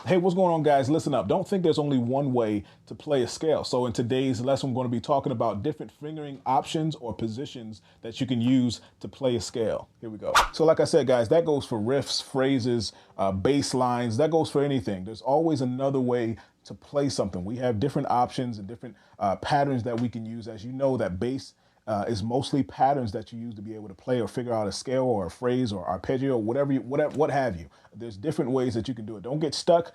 Hey, what's going on, guys? Listen up. Don't think there's only one way to play a scale. So, in today's lesson, we're going to be talking about different fingering options or positions that you can use to play a scale. Here we go. So, like I said, guys, that goes for riffs, phrases, bass lines. That goes for anything. There's always another way to play something. We have different options and different patterns that we can use. As you know, that bass is mostly patterns that you use to be able to play or figure out a scale or a phrase or arpeggio, whatever, what have you. There's different ways that you can do it. Don't get stuck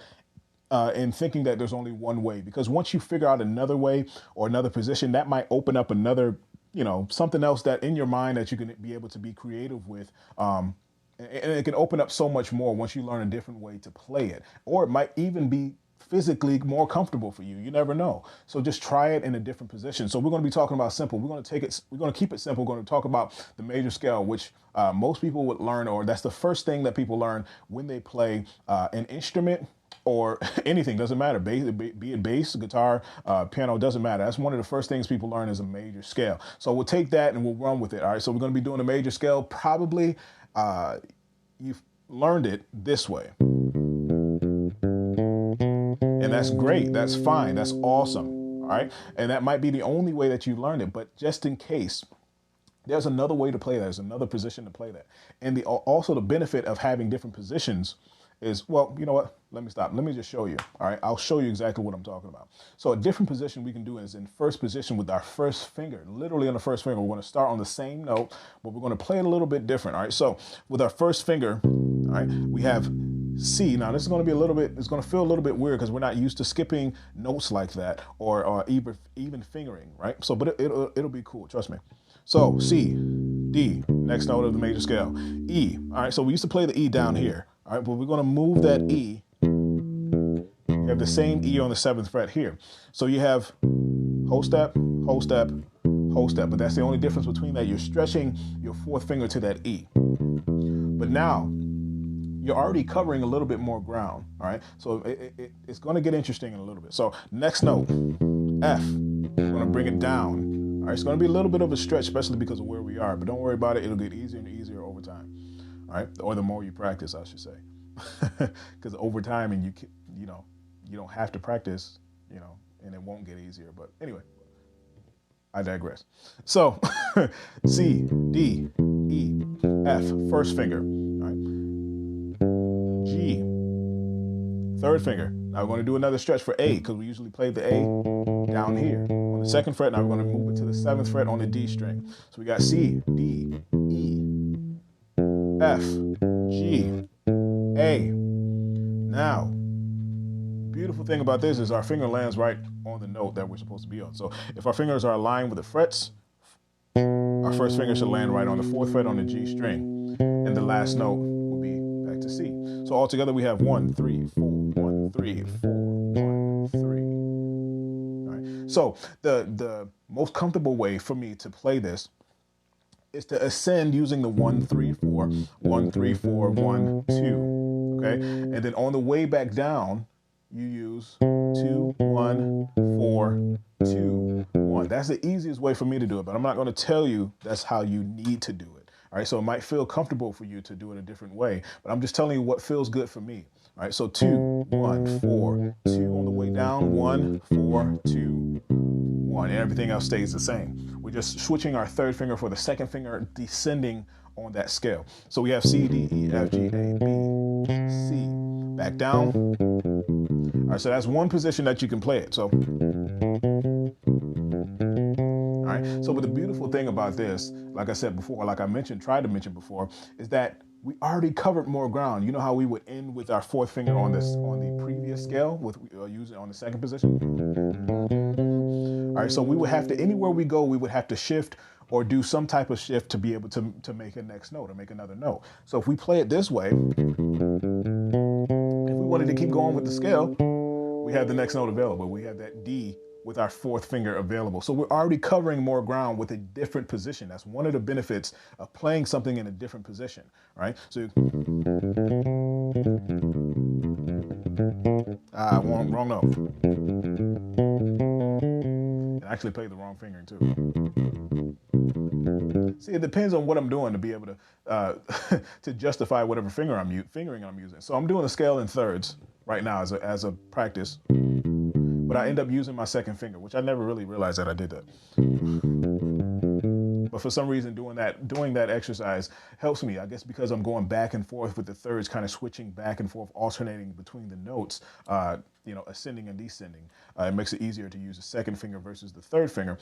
in thinking that there's only one way, because once you figure out another way or another position, that might open up another, something else that in your mind that you can be able to be creative with. And it can open up so much more once you learn a different way to play it, or it might even be physically more comfortable for you. You never know. So just try it in a different position. So we're going to be talking about simple. We're going to keep it simple. We're going to talk about the major scale, which most people would learn, or that's the first thing that people learn when they play an instrument or anything. Doesn't matter, be it bass, guitar, piano, doesn't matter. That's one of the first things people learn is a major scale. So we'll take that and we'll run with it. All right, so we're going to be doing a major scale. Probably you've learned it this way, and that's great. That's fine. That's awesome. All right. And that might be the only way that you learned it. But just in case, there's another way to play that. There's another position to play that. And also the benefit of having different positions is, well, you know what? Let me stop. Let me just show you. All right. I'll show you exactly what I'm talking about. So a different position we can do is in first position with our first finger, literally on the first finger. We're going to start on the same note, but we're going to play it a little bit different. All right. So with our first finger, all right, we have C. Now this is going to be a little bit, it's going to feel a little bit weird because we're not used to skipping notes like that, or even fingering, right? So, but it'll be cool. Trust me. So C, D, next note of the major scale. E. All right. So we used to play the E down here. All right, but we're going to move that E. You have the same E on the seventh fret here. So you have whole step, whole step, whole step. But that's the only difference between that. You're stretching your fourth finger to that E. But now you're already covering a little bit more ground. All right. So it's going to get interesting in a little bit. So next note, F. We're going to bring it down. All right. It's going to be a little bit of a stretch, especially because of where we are. But don't worry about it. It'll get easier and easier over time. All right. Or the more you practice, I should say. Because over time, and you don't have to practice, and it won't get easier. But anyway, I digress. So C, D, E, F, first finger. All right. G, third finger. Now we're going to do another stretch for A because we usually play the A down here on the second fret. Now we're going to move it to the seventh fret on the D string. So we got C, D, E, F, G, A. Now, beautiful thing about this is our finger lands right on the note that we're supposed to be on. So if our fingers are aligned with the frets, our first finger should land right on the fourth fret on the G string, and the last note will be back to C. So altogether we have 1, 3, 4, 1, 3, 4, 1, 3. All right. So the most comfortable way for me to play this is to ascend using the 1, 3, 4, 1, 3, 4, 1, 2. Okay, and then on the way back down, you use 2, 1, 4, 2, 1. That's the easiest way for me to do it, but I'm not going to tell you that's how you need to do it. All right, so it might feel comfortable for you to do it a different way, but I'm just telling you what feels good for me. All right, so 2, 1, 4, 2 on the way down, 1, 4, 2, 1, and everything else stays the same. We're just switching our third finger for the second finger descending on that scale. So we have C, D, E, F, G, A, B, C. Back down. All right, so that's one position that you can play it. So, all right. So, but the beautiful thing about this, like I said before, like I mentioned, tried to mention before, is that we already covered more ground. You know how we would end with our fourth finger on the previous scale with using it on the second position. All right, so we would have to, anywhere we go, we would have to shift or do some type of shift to be able to make a next note or make another note. So if we play it this way, if we wanted to keep going with the scale, we have the next note available. We have that D with our fourth finger available. So we're already covering more ground with a different position. That's one of the benefits of playing something in a different position, right? So, wrong note. And I actually played the wrong fingering too. See, it depends on what I'm doing to be able to to justify whatever fingering I'm using. So I'm doing a scale in thirds. right now as a practice, but I end up using my second finger, which I never really realized that I did that. But for some reason, doing that exercise helps me. I guess because I'm going back and forth with the thirds, kind of switching back and forth, alternating between the notes, ascending and descending. It makes it easier to use the second finger versus the third finger.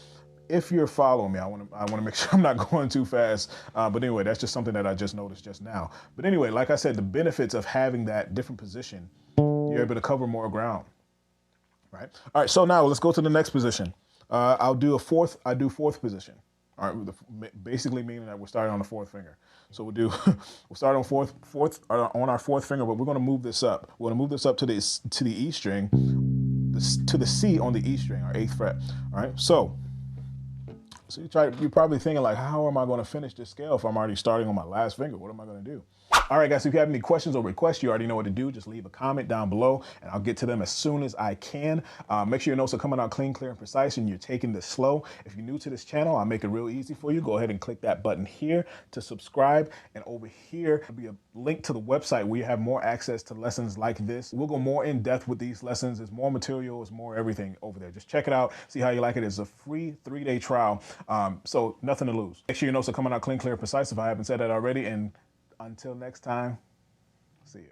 If you're following me, I want to make sure I'm not going too fast. But anyway, that's just something that I just noticed just now. But anyway, like I said, the benefits of having that different position, you're able to cover more ground. Right. All right. So now let's go to the next position. I do fourth position. All right, basically meaning that we're starting on the fourth finger. So we'll start on on our fourth finger, but we're going to move this up. We're going to move this up to the E string, to the C on the E string, our eighth fret. All right, so you're probably thinking like, how am I going to finish this scale if I'm already starting on my last finger? What am I going to do? All right, guys, if you have any questions or requests, you already know what to do. Just leave a comment down below, and I'll get to them as soon as I can. Make sure your notes are coming out clean, clear, and precise, and you're taking this slow. If you're new to this channel, I'll make it real easy for you. Go ahead and click that button here to subscribe, and over here will be a link to the website where you have more access to lessons like this. We'll go more in depth with these lessons. There's more material, there's more everything over there. Just check it out, see how you like it. It's a free 3-day trial, so nothing to lose. Make sure your notes are coming out clean, clear, and precise if I haven't said that already, and until next time, see you.